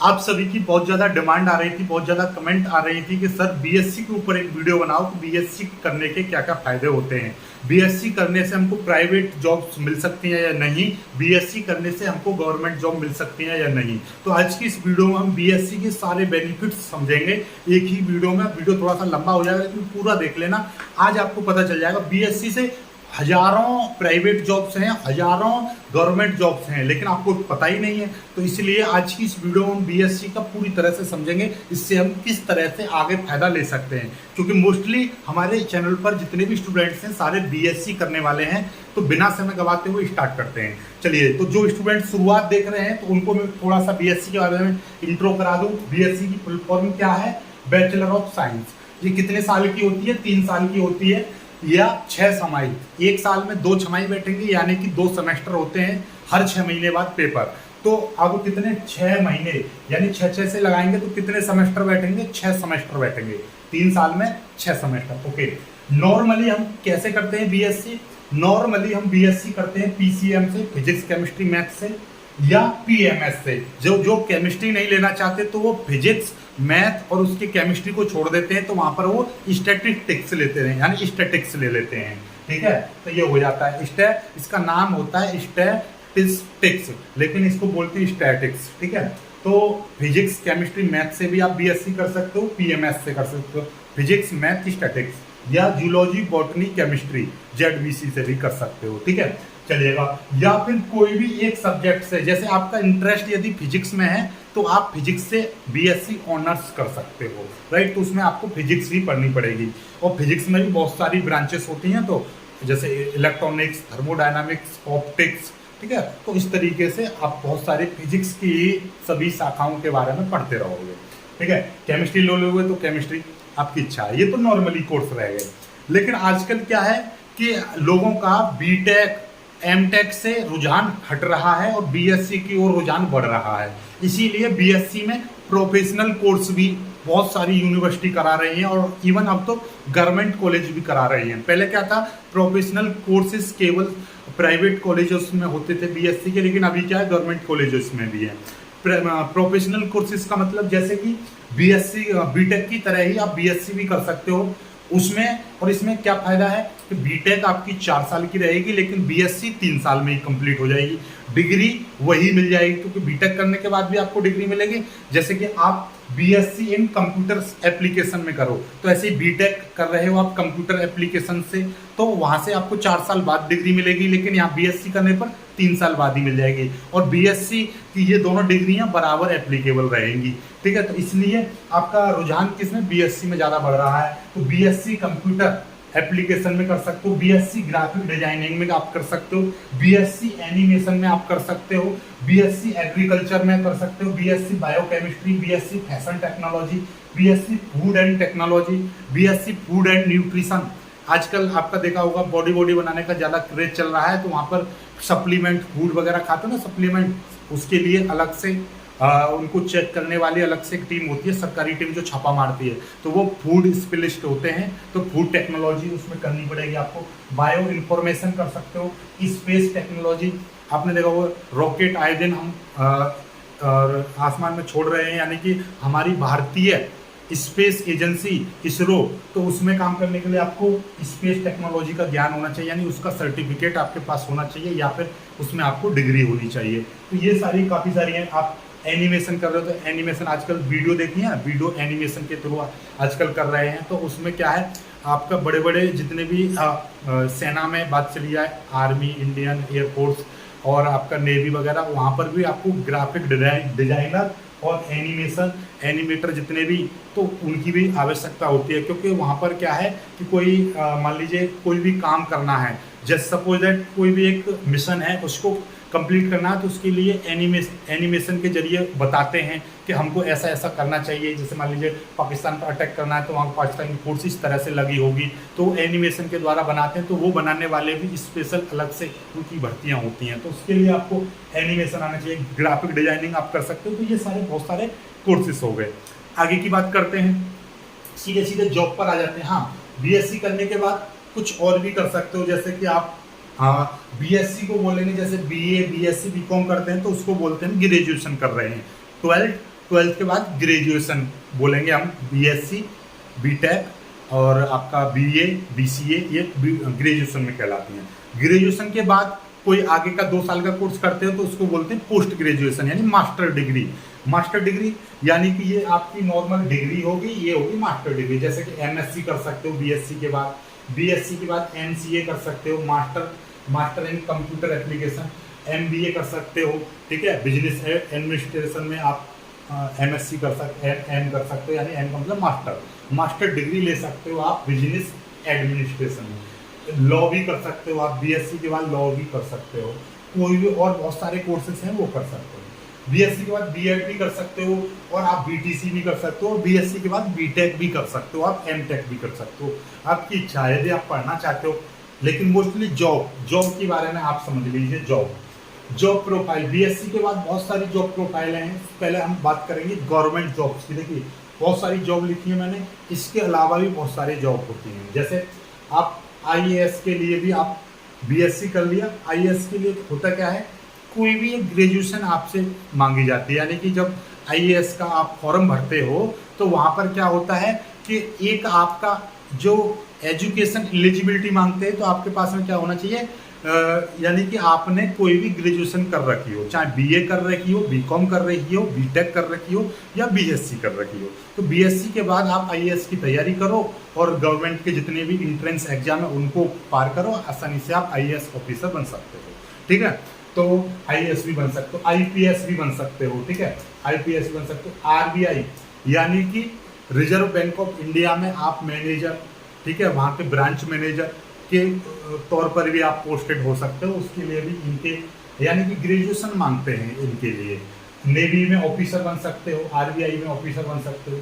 आप सभी की बहुत ज़्यादा डिमांड आ रही थी, बहुत ज़्यादा कमेंट आ रही थी कि सर बीएससी के ऊपर एक वीडियो बनाओ कि बीएससी करने के क्या क्या फ़ायदे होते हैं, बीएससी करने से हमको प्राइवेट जॉब्स मिल सकती हैं या नहीं, बीएससी करने से हमको गवर्नमेंट जॉब मिल सकती हैं या नहीं। तो आज की इस वीडियो में हम बीएससी के सारे बेनिफिट्स समझेंगे एक ही वीडियो में। वीडियो थोड़ा सा लंबा हो जाएगा लेकिन पूरा देख लेना, आज आपको पता चल जाएगा। बीएससी से हजारों प्राइवेट जॉब्स हैं, हजारों गवर्नमेंट जॉब्स हैं, लेकिन आपको पता ही नहीं है। तो इसलिए आज की इस वीडियो में हम बीएससी का पूरी तरह से समझेंगे, इससे हम किस तरह से आगे फायदा ले सकते हैं। क्योंकि मोस्टली हमारे चैनल पर जितने भी स्टूडेंट्स हैं सारे बीएससी करने वाले हैं। तो बिना समय गवाते हुए स्टार्ट करते हैं। चलिए, तो जो स्टूडेंट शुरुआत देख रहे हैं तो उनको मैं थोड़ा सा बीएससी के बारे में इंट्रो करा दूं। बीएससी की फुल फॉर्म क्या है? Bachelor of science. ये कितने साल की होती है? 3 साल की होती है या 6 छमाही। एक साल में 2 छमाही बैठेंगे, यानी कि 2 सेमेस्टर होते हैं, हर 6 महीने बाद पेपर। तो अब कितने 6 महीने यानी 6 से लगाएंगे तो कितने सेमेस्टर बैठेंगे? 6 सेमेस्टर बैठेंगे। 3 साल में 6 सेमेस्टर। ओके, नॉर्मली हम कैसे करते हैं बीएससी? नॉर्मली हम बीएससी करते हैं पीसीएम से, फिजिक्स केमिस्ट्री मैथ से, या पीएमएस से। जो केमिस्ट्री नहीं लेना चाहते तो वो फिजिक्स मैथ और उसकी केमिस्ट्री को छोड़ देते हैं, तो वहां पर वो स्टैटिस्टिक्स लेते हैं, यानी स्टैटिक्स ले लेते हैं। ठीक है, तो ये हो जाता है इसका नाम होता है स्टैटिस्टिक्स, लेकिन इसको बोलते हैं स्टैटिक्स। ठीक है, तो फिजिक्स केमिस्ट्री मैथ से भी आप बीएससी कर सकते हो, पीएमएस से कर सकते हो, फिजिक्स मैथ स्टैटिक्स, या जूलॉजी बॉटनी केमिस्ट्री जेडबीसी से भी कर सकते हो। ठीक है, चलिएगा। या फिर कोई भी एक सब्जेक्ट से, जैसे आपका इंटरेस्ट यदि फिजिक्स में है तो आप फिजिक्स से बीएससी ऑनर्स कर सकते हो, राइट। तो उसमें आपको फिजिक्स भी पढ़नी पड़ेगी, और फिजिक्स में भी बहुत सारी ब्रांचेस होती हैं, तो जैसे इलेक्ट्रॉनिक्स, थर्मोडायनामिक्स, ऑप्टिक्स। ठीक है, तो इस तरीके से आप बहुत सारे फिजिक्स की सभी शाखाओं के बारे में पढ़ते रहोगे। ठीक है, केमिस्ट्री ले लोगे तो केमिस्ट्री आपकी इच्छा है। ये तो नॉर्मली कोर्स रह गए। लेकिन आजकल क्या है कि लोगों का बीटेक एमटेक से रुझान हट रहा है और बीएससी की ओर रुझान बढ़ रहा है। इसीलिए बीएससी में प्रोफेशनल कोर्स भी बहुत सारी यूनिवर्सिटी करा रही हैं, और इवन अब तो गवर्नमेंट कॉलेज भी करा रही हैं। पहले क्या था, प्रोफेशनल कोर्सेज केवल प्राइवेट कॉलेजेस में होते थे बीएससी के, लेकिन अभी क्या है, गवर्नमेंट कॉलेजेस में भी है प्रोफेशनल कोर्सेज का मतलब जैसे कि बीएससी बीटेक की तरह ही आप बीएससी भी कर सकते हो उसमें। और इसमें क्या फायदा है कि बीटेक आपकी 4 साल की रहेगी, लेकिन बीएससी 3 साल में ही कंप्लीट हो जाएगी। डिग्री वही मिल जाएगी, क्योंकि बीटेक करने के बाद भी आपको डिग्री मिलेगी। जैसे कि आप बीएससी इन कंप्यूटर एप्लीकेशन में करो, तो ऐसे ही बीटेक कर रहे हो आप कंप्यूटर एप्लीकेशन से, तो वहां से आपको 4 साल बाद डिग्री मिलेगी, लेकिन यहाँ बीएससी करने पर 3 साल बाद ही मिल जाएगी। और बीएससी की ये दोनों डिग्रियां बराबर एप्लीकेबल रहेंगी। ठीक है, तो इसलिए आपका रुझान किसमें? बीएससी में ज़्यादा बढ़ रहा है। तो बीएससी कंप्यूटर एप्लीकेशन में कर सकते हो, बीएससी ग्राफिक डिजाइनिंग में आप कर सकते हो, बीएससी एनिमेशन में आप कर सकते हो, बीएससी एग्रीकल्चर में कर सकते हो, BSc biochemistry, BSc fashion technology, BSc food and technology, BSc food and nutrition. आजकल आपका देखा होगा बॉडी बनाने का ज़्यादा क्रेज चल रहा है, तो वहाँ पर सप्लीमेंट फूड वगैरह खाते हो ना, सप्लीमेंट, उसके लिए अलग से उनको चेक करने वाली अलग से एक टीम होती है, सरकारी टीम जो छापा मारती है, तो वो फूड स्पेशलिस्ट होते हैं। तो फूड टेक्नोलॉजी उसमें करनी पड़ेगी आपको। बायो इंफॉर्मेशन कर सकते हो, स्पेस टेक्नोलॉजी, आपने देखा वो रॉकेट आए दिन हम आसमान में छोड़ रहे हैं, यानी कि हमारी भारतीय स्पेस एजेंसी इसरो, तो उसमें काम करने के लिए आपको स्पेस टेक्नोलॉजी का ज्ञान होना चाहिए, यानी उसका सर्टिफिकेट आपके पास होना चाहिए, या फिर उसमें आपको डिग्री होनी चाहिए। तो ये सारी काफ़ी सारी हैं। आप एनिमेशन कर रहे हो तो एनिमेशन, आजकल वीडियो देखी है, वीडियो एनिमेशन के थ्रू आजकल कर रहे हैं। तो उसमें क्या है, आपका बड़े बड़े जितने भी सेना में बात चली जाए, आर्मी, इंडियन एयरफोर्स और आपका नेवी वगैरह, वहाँ पर भी आपको ग्राफिक डिजाइनर और एनिमेटर जितने भी, तो उनकी भी आवश्यकता होती है। क्योंकि वहाँ पर क्या है कि कोई मान लीजिए कोई भी काम करना है, जस्ट सपोज दैट कोई भी एक मिशन है उसको कंप्लीट करना है, तो उसके लिए एनिमेशन के जरिए बताते हैं कि हमको ऐसा ऐसा करना चाहिए। जैसे मान लीजिए पाकिस्तान पर अटैक करना है, तो वहाँ पाकिस्तान की फोर्स इस तरह से लगी होगी, तो एनिमेशन के द्वारा बनाते हैं। तो वो बनाने वाले भी स्पेशल अलग से उनकी भर्तियाँ होती हैं, तो उसके लिए आपको एनिमेशन आना चाहिए। ग्राफिक डिजाइनिंग आप कर सकते हो। तो ये सारे बहुत सारे कोर्सेस हो गए। आगे की बात करते हैं, सीधे सीधे जॉब पर आ जाते हैं। हाँ, बीएससी करने के बाद कुछ और भी कर सकते हो, जैसे कि आप बीएससी को बोलेंगे, जैसे बीए बीएससी बीकॉम करते हैं तो उसको बोलते हैं ग्रेजुएशन कर रहे हैं। 12 12th के बाद ग्रेजुएशन बोलेंगे हम, बीएससी, बीटेक और आपका बीए, बीसीए, ये ग्रेजुएशन में कहलाती हैं। ग्रेजुएशन के बाद कोई आगे का 2 साल का कोर्स करते हो तो उसको बोलते हैं पोस्ट ग्रेजुएशन यानी मास्टर डिग्री। मास्टर डिग्री यानी कि ये आपकी नॉर्मल डिग्री होगी, ये होगी मास्टर डिग्री। जैसे कि एमएससी कर सकते हो बीएससी के बाद, बीएससी के बाद एमसीए कर सकते हो, master in computer application, MBA कर सकते हो, ठीक है। बिजनेस एडमिनिस्ट्रेशन में आप एमएससी कर सकते, एम कर सकते हो, यानी एम का मतलब मास्टर डिग्री ले सकते हो आप बिजनेस एडमिनिस्ट्रेशन में। लॉ भी कर सकते हो आप, बीएससी के बाद लॉ भी कर सकते हो, कोई भी और बहुत सारे कोर्सेज हैं वो कर सकते हो। बीएससी के बाद बीएड भी कर सकते हो और आप बीटीसी भी कर सकते हो, और बीएससी के बाद बीटेक भी कर सकते हो, आप एमटेक भी कर सकते हो, आपकी इच्छा है यदि आप पढ़ना चाहते हो। लेकिन मोस्टली जॉब के बारे में आप समझ लीजिए। जॉब प्रोफाइल, बीएससी के बाद बहुत सारी जॉब प्रोफाइल हैं। पहले हम बात करेंगे गवर्नमेंट जॉब्स की। देखिए बहुत सारी जॉब लिखी है मैंने, इसके अलावा भी बहुत सारी जॉब होती हैं। जैसे आप आईएएस के लिए भी आप बीएससी कर लिया, आईएएस के लिए होता क्या है, कोई भी एक ग्रेजुएशन आपसे मांगी जाती है। यानी कि जब आईएएस का आप फॉर्म भरते हो तो वहाँ पर क्या होता है कि एक आपका जो एजुकेशन एलिजिबिलिटी मांगते हैं, तो आपके पास में क्या होना चाहिए, यानी कि आपने कोई भी ग्रेजुएशन कर रखी हो, चाहे बीए कर रखी हो, बीकॉम कर रखी हो, बीटेक कर रखी हो या बीएससी कर रखी हो। तो बीएससी के बाद आप आईएएस की तैयारी करो और गवर्नमेंट के जितने भी इंट्रेंस एग्जाम है उनको पार करो, आसानी से आप आईएएस ऑफिसर बन सकते हो, ठीक है। तो आईएएस भी बन सकते हो, आईपीएस भी बन सकते हो, ठीक है, आईपीएस भी बन सकते हो। आरबीआई यानी कि रिजर्व बैंक ऑफ इंडिया में आप मैनेजर, ठीक है, वहाँ के ब्रांच मैनेजर के तौर पर भी आप पोस्टेड हो सकते हो। उसके लिए भी इनके यानी कि ग्रेजुएशन मांगते हैं इनके लिए। नेवी में ऑफिसर बन सकते हो, आरबीआई में ऑफिसर बन सकते हो,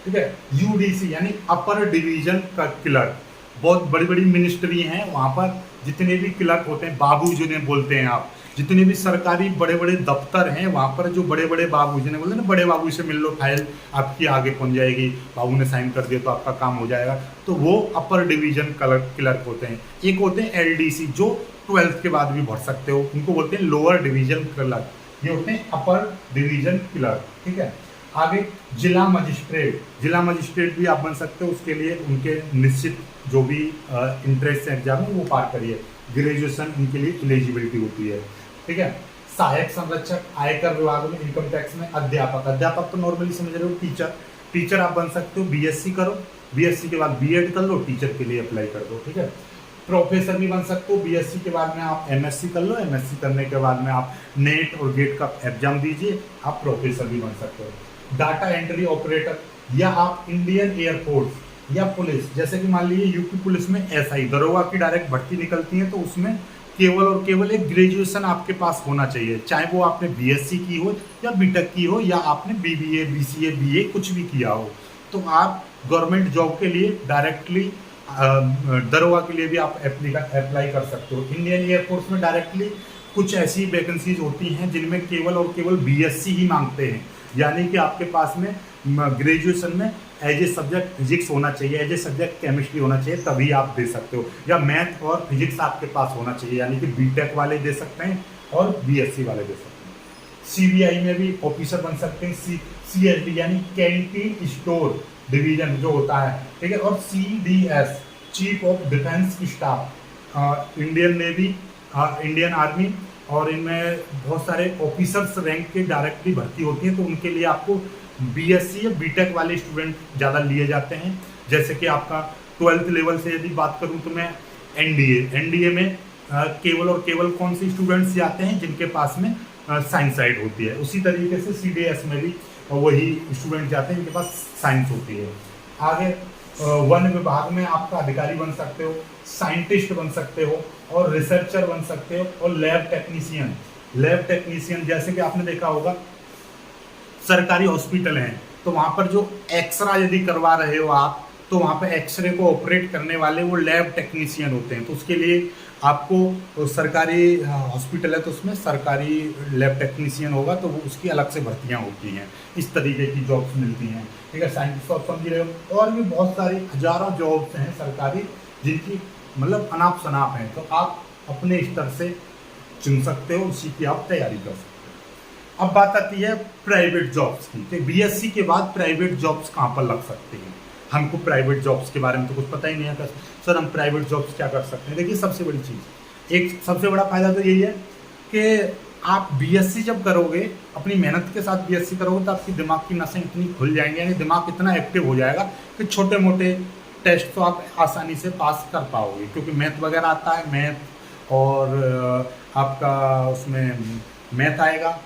ठीक है। यूडीसी यानी अपर डिवीजन का क्लर्क, बहुत बड़ी बड़ी मिनिस्ट्री हैं, वहाँ पर जितने भी क्लर्क होते हैं, बाबू जिन्हें बोलते हैं आप, जितने भी सरकारी बड़े बड़े दफ्तर हैं वहाँ पर जो बड़े बड़े बाबू जिन्हें बोलते हैं ना, बड़े बाबू से मिल लो, फाइल आपकी आगे पहुँच जाएगी, बाबू ने साइन कर दिया तो आपका काम हो जाएगा। तो वो अपर डिवीजन क्लर्क होते हैं। एक होते हैं एलडीसी जो 12th के बाद भी भर सकते हो, उनको बोलते हैं लोअर डिवीजन क्लर्क, ये होते हैं अपर डिवीजन क्लर्क, ठीक है। आगे जिला मजिस्ट्रेट भी आप बन सकते हो। उसके लिए उनके निश्चित जो भी इंट्रेंस एग्जाम है वो पार करिए, ग्रेजुएशन इनके लिए एलिजिबिलिटी होती है, ठीक है। सहायक संरक्षक, आयकर विभाग में, इनकम टैक्स में, अध्यापक तो नॉर्मली समझ रहे हो, टीचर आप बन सकते हो, बीएससी करो, बीएससी के बाद बीएड कर लो, टीचर के लिए अप्लाई कर दो, ठीक है। प्रोफेसर भी बन सकते हो, बीएससी के बाद में आप एमएससी कर लो, एमएससी करने के बाद में आप नेट और गेट का एग्जाम दीजिए, आप प्रोफेसर भी बन सकते हो। डाटा एंट्री ऑपरेटर, या आप इंडियन एयरफोर्स या पुलिस, जैसे कि मान लीजिए यूपी पुलिस में एसआई दरोगा की डायरेक्ट भर्ती निकलती है, तो उसमें केवल और केवल एक ग्रेजुएशन आपके पास होना चाहिए, चाहे वो आपने बीएससी की हो या बीटेक की हो या आपने बीबीए, बीसीए, बीए कुछ भी किया हो। तो आप गवर्नमेंट जॉब के लिए डायरेक्टली, दरोगा के लिए भी आप अप्लाई कर सकते हो। इंडियन एयरफोर्स में डायरेक्टली कुछ ऐसी वैकेंसीज होती हैं जिनमें केवल और केवल बीएससी ही मांगते हैं, यानी कि आपके पास में ग्रेजुएशन में एज ए सब्जेक्ट फिजिक्स होना चाहिए, एज ए सब्जेक्ट केमिस्ट्री होना चाहिए, तभी आप दे सकते हो, या मैथ और फिजिक्स आपके पास होना चाहिए, यानी कि बीटेक वाले दे सकते हैं और बीएससी वाले दे सकते हैं। सीबीआई में भी ऑफिसर बन सकते हैं, सीएसडी यानी कैंटीन स्टोर डिवीजन जो होता है, ठीक है। और CDS chief of defence staff, Indian navy, Indian army, और इनमें बहुत सारे ऑफिसर्स रैंक के डायरेक्टली भर्ती होती हैं, तो उनके लिए आपको बीएससी या बीटेक वाले स्टूडेंट ज़्यादा लिए जाते हैं। जैसे कि आपका 12th लेवल से यदि बात करूं तो मैं एनडीए में केवल और केवल कौन से स्टूडेंट्स जाते हैं जिनके पास में साइंस साइड होती है। उसी तरीके से सीडीएस में भी वही स्टूडेंट जाते हैं जिनके पास साइंस होती है। आगे वन विभाग में आपका अधिकारी बन सकते हो, साइंटिस्ट बन सकते हो और रिसर्चर बन सकते हो, और लैब टेक्नीशियन जैसे कि आपने देखा होगा सरकारी हॉस्पिटल हैं तो वहाँ पर जो एक्सरा यदि करवा रहे हो आप, तो वहाँ पर एक्सरे को ऑपरेट करने वाले वो लैब टेक्नीशियन होते हैं। तो उसके लिए आपको सरकारी हॉस्पिटल है तो उसमें सरकारी लैब टेक्नीशियन होगा, तो वो उसकी अलग से भर्तियाँ होती हैं, इस तरीके की जॉब्स मिलती हैं, ठीक है। साइंटिस्ट आप समझ रहे हो। और भी बहुत सारी हजारों जॉब्स हैं सरकारी जिनकी मतलब अनाप शनाप हैं, तो आप अपने स्तर से चुन सकते हो, उसी की आप तैयारी कर सकते हो। अब बात आती है प्राइवेट जॉब्स की कि बीएससी के बाद प्राइवेट जॉब्स कहाँ पर लग सकती हैं। हमको प्राइवेट जॉब्स के बारे में तो कुछ पता ही नहीं है सर हम प्राइवेट जॉब्स क्या कर सकते हैं। देखिए सबसे बड़ी चीज़, एक सबसे बड़ा फायदा तो यही है कि आप बीएससी जब करोगे, अपनी मेहनत के साथ बीएससी करोगे, तो आपकी दिमाग की नसें इतनी खुल जाएंगी, यानी दिमाग इतना एक्टिव हो जाएगा कि छोटे मोटे टेस्ट तो आप आसानी से पास कर पाओगे, क्योंकि मैथ वगैरह आता है, मैथ और आपका उसमें मैथ आएगा,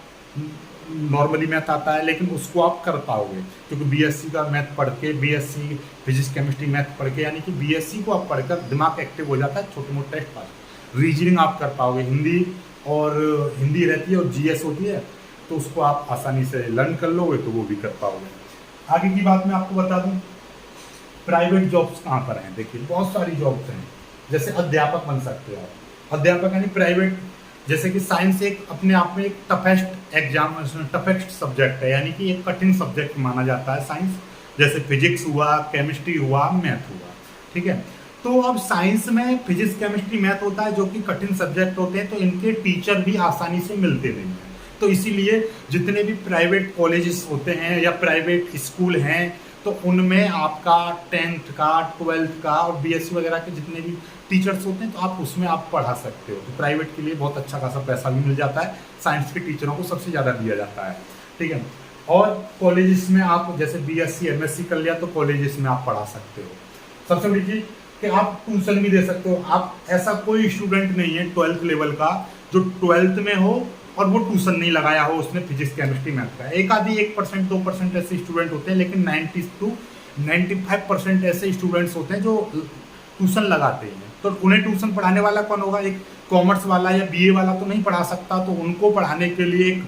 नॉर्मली मैथ आता है, लेकिन उसको आप कर पाओगे क्योंकि बीएससी का मैथ पढ़ के, बीएससी फिजिक्स केमिस्ट्री मैथ पढ़ के, यानी कि बीएससी को आप पढ़कर दिमाग एक्टिव हो जाता है, छोटे मोटे टेस्ट पास। रीजनिंग आप कर पाओगे, हिंदी रहती है और जीएस होती है, तो उसको आप आसानी से लर्न कर लोगे तो वो भी कर पाओगे। आगे की बात मैं आपको बता दूं, प्राइवेट जॉब्स कहाँ पर हैं। देखिए बहुत सारी जॉब्स हैं, जैसे अध्यापक बन सकते हो आप। अध्यापक यानी प्राइवेट, जैसे कि साइंस एक अपने आप में एक टफेस्ट सब्जेक्ट है, यानी कि एक कठिन सब्जेक्ट माना जाता है साइंस, जैसे फिजिक्स हुआ, केमिस्ट्री हुआ, मैथ हुआ, ठीक है। तो अब साइंस में फिजिक्स केमिस्ट्री मैथ होता है जो कि कठिन सब्जेक्ट होते हैं, तो इनके टीचर भी आसानी से मिलते नहीं हैं। तो इसीलिए जितने भी प्राइवेट कॉलेजेस होते हैं या प्राइवेट स्कूल हैं, तो उनमें आपका 10th का, 12th का और बीएससी वगैरह के जितने भी टीचर्स होते हैं, तो आप उसमें आप पढ़ा सकते हो। तो प्राइवेट के लिए बहुत अच्छा खासा पैसा भी मिल जाता है, साइंस के टीचरों को सबसे ज़्यादा दिया जाता है, ठीक है। और कॉलेजेस में आप जैसे बीएससी एमएससी कर लिया तो कॉलेजेस में आप पढ़ा सकते हो। सबसे बड़ी चीज़ कि आप ट्यूशन भी दे सकते हो। आप ऐसा कोई स्टूडेंट नहीं है 12th लेवल का जो 12th में हो और वो ट्यूशन नहीं लगाया हो उसने फिजिक्स केमिस्ट्री मैथ का। एक आधी 1% 2% ऐसे स्टूडेंट होते हैं, लेकिन 90 to 95% ऐसे स्टूडेंट्स होते हैं जो ट्यूशन लगाते हैं। तो उन्हें ट्यूशन पढ़ाने वाला कौन होगा? एक कॉमर्स वाला या बीए वाला तो नहीं पढ़ा सकता, तो उनको पढ़ाने के लिए एक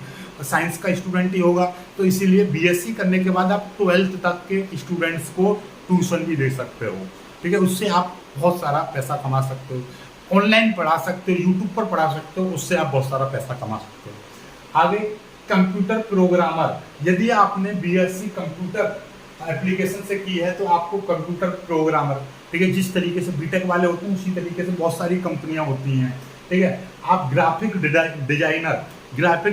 साइंस का स्टूडेंट ही होगा। तो इसीलिए बीएससी करने के बाद आप 12th तक के स्टूडेंट्स को ट्यूशन भी दे सकते हो, ठीक है। उससे आप बहुत सारा पैसा कमा सकते हो, ऑनलाइन पढ़ा सकते हो, यूट्यूब पर पढ़ा सकते हो, उससे आप बहुत सारा पैसा कमा सकते हो। आगे कंप्यूटर प्रोग्रामर, यदि आपने बीएससी कंप्यूटर एप्लीकेशन से की है तो आपको कंप्यूटर प्रोग्रामर, ठीक है, जिस तरीके से बीटेक वाले होते हैं उसी तरीके से बहुत सारी कंपनियां होती हैं, ठीक है। आप ग्राफिक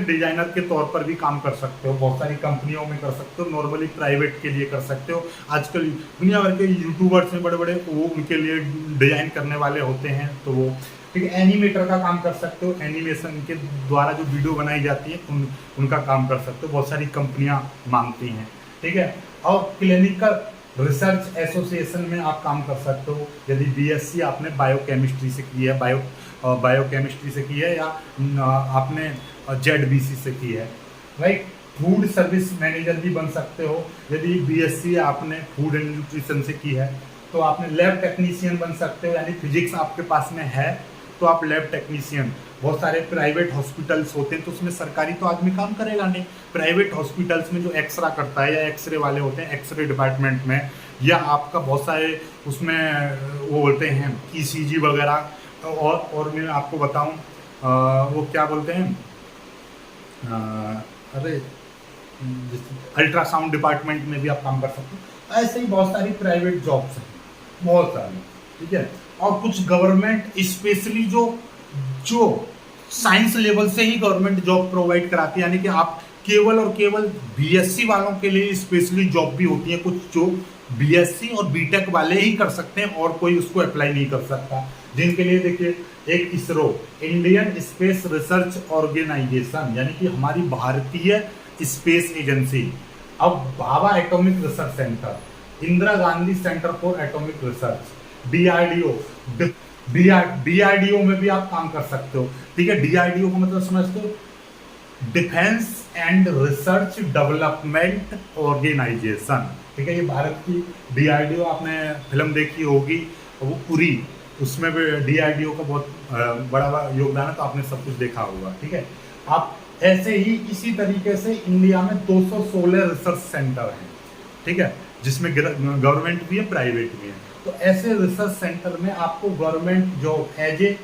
डिजाइनर के तौर पर भी काम कर सकते हो, बहुत सारी कंपनियों में कर सकते हो, नॉर्मली प्राइवेट के लिए कर सकते हो। आजकल दुनिया भर के यूट्यूबर्स हैं बड़े बड़े, वो उनके लिए डिजाइन करने वाले होते हैं, तो वो, ठीक है। एनिमेटर का काम कर सकते हो, एनिमेशन के द्वारा जो वीडियो बनाई जाती है उनका काम कर सकते हो, बहुत सारी कंपनियां मांगती हैं, ठीक है। और क्लिनिकल रिसर्च एसोसिएशन में आप काम कर सकते हो, यदि बीएससी आपने बायोकेमिस्ट्री से की है, बायोकेमिस्ट्री से की है, या आपने जेडबीसी से की है, राइट। फूड सर्विस मैनेजर भी बन सकते हो, यदि बीएससी आपने फूड एंड न्यूट्रिशन से की है, तो आपने लैब टेक्नीशियन बन सकते हो, यानी फिजिक्स आपके पास में है तो आप लैब टेक्नीशियन। बहुत सारे प्राइवेट हॉस्पिटल्स होते हैं, तो उसमें सरकारी तो आदमी काम करेगा नहीं, प्राइवेट हॉस्पिटल्स में जो एक्सरा करता है या एक्सरे वाले होते हैं, एक्सरे डिपार्टमेंट में, या आपका बहुत सारे उसमें वो बोलते हैं ईसीजी वगैरह, और मैं आपको बताऊं वो क्या बोलते हैं, अरे अल्ट्रासाउंड डिपार्टमेंट में भी आप काम कर सकते हो। ऐसे ही बहुत सारी प्राइवेट जॉब्स हैं, बहुत सारी, ठीक है। और कुछ गवर्नमेंट स्पेशली जो साइंस लेवल से ही गवर्नमेंट जॉब प्रोवाइड कराती है, यानी कि आप केवल और केवल बीएससी वालों के लिए स्पेशली जॉब भी होती है, कुछ जो बीएससी और बीटेक वाले ही कर सकते हैं और कोई उसको अप्लाई नहीं कर सकता, जिनके लिए देखिए एक ISRO, Indian space research organisation, यानी कि हमारी भारतीय स्पेस एजेंसी, अब Bhabha atomic research centre, Indira Gandhi centre for atomic research, DRDO में भी आप काम कर सकते हो, ठीक है। डीआरडीओ का मतलब समझते हो? Defence and research development organisation, ठीक है। ये भारत की डीआरडीओ, आपने फिल्म देखी होगी वो उरी, उसमें भी डीआरडीओ का बहुत बड़ा योगदान है, तो आपने सब कुछ देखा होगा, ठीक है। आप ऐसे ही इसी तरीके से इंडिया में 216 रिसर्च सेंटर हैं, ठीक है, जिसमें गवर्नमेंट भी है, प्राइवेट भी है। तो ऐसे रिसर्च सेंटर में आपको government job as a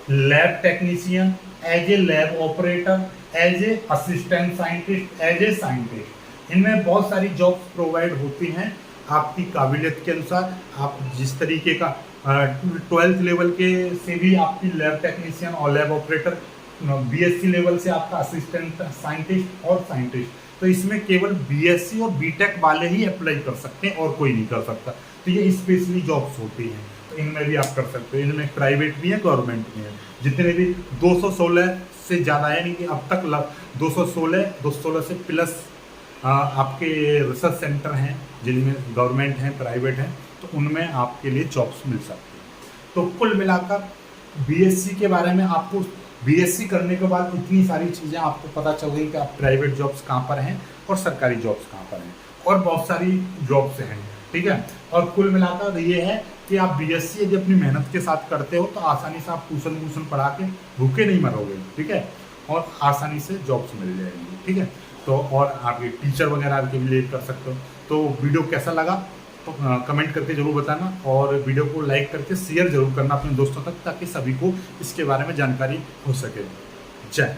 lab technician, as a lab operator, as a assistant scientist, as a scientist, इनमें बहुत सारी जॉब्स प्रोवाइड होती हैं आपकी काबिलियत के अनुसार। आप जिस तरीके का 12th लेवल के से भी आपकी लैब टेक्नीशियन और लैब ऑपरेटर बीएससी लेवल से आपका असिस्टेंट साइंटिस्ट और साइंटिस्ट, तो इसमें केवल बीएससी और बीटेक वाले ही अप्लाई कर सकते हैं और कोई नहीं कर सकता। तो ये स्पेशली जॉब्स होती हैं, तो इनमें भी आप कर सकते हो। इनमें प्राइवेट भी है, गवर्नमेंट भी है। जितने भी 216 से ज़्यादा है, यानी कि अब तक 216 से प्लस आपके रिसर्च सेंटर हैं जिनमें गवर्नमेंट हैं, प्राइवेट हैं, तो उनमें आपके लिए जॉब्स मिल सकती हैं। तो कुल मिलाकर बीएससी के बारे में आपको, बीएससी करने के बाद इतनी सारी चीज़ें आपको पता चल गई कि आप प्राइवेट जॉब्स कहाँ पर हैं और सरकारी जॉब्स कहाँ पर हैं, और बहुत सारी जॉब्स हैं, ठीक है। और कुल मिलाकर ये है कि आप बीएससी यदि अपनी मेहनत के साथ करते हो तो आसानी से आप ट्यूशन पढ़ा के भूखे नहीं मरोगे, ठीक है, और आसानी से जॉब्स मिल जाएंगी, ठीक है। तो और आप ये टीचर वगैरह के लिए कर सकते हो। तो वीडियो कैसा लगा तो कमेंट करके ज़रूर बताना, और वीडियो को लाइक करके शेयर ज़रूर करना अपने दोस्तों तक, ताकि सभी को इसके बारे में जानकारी हो सके। जय।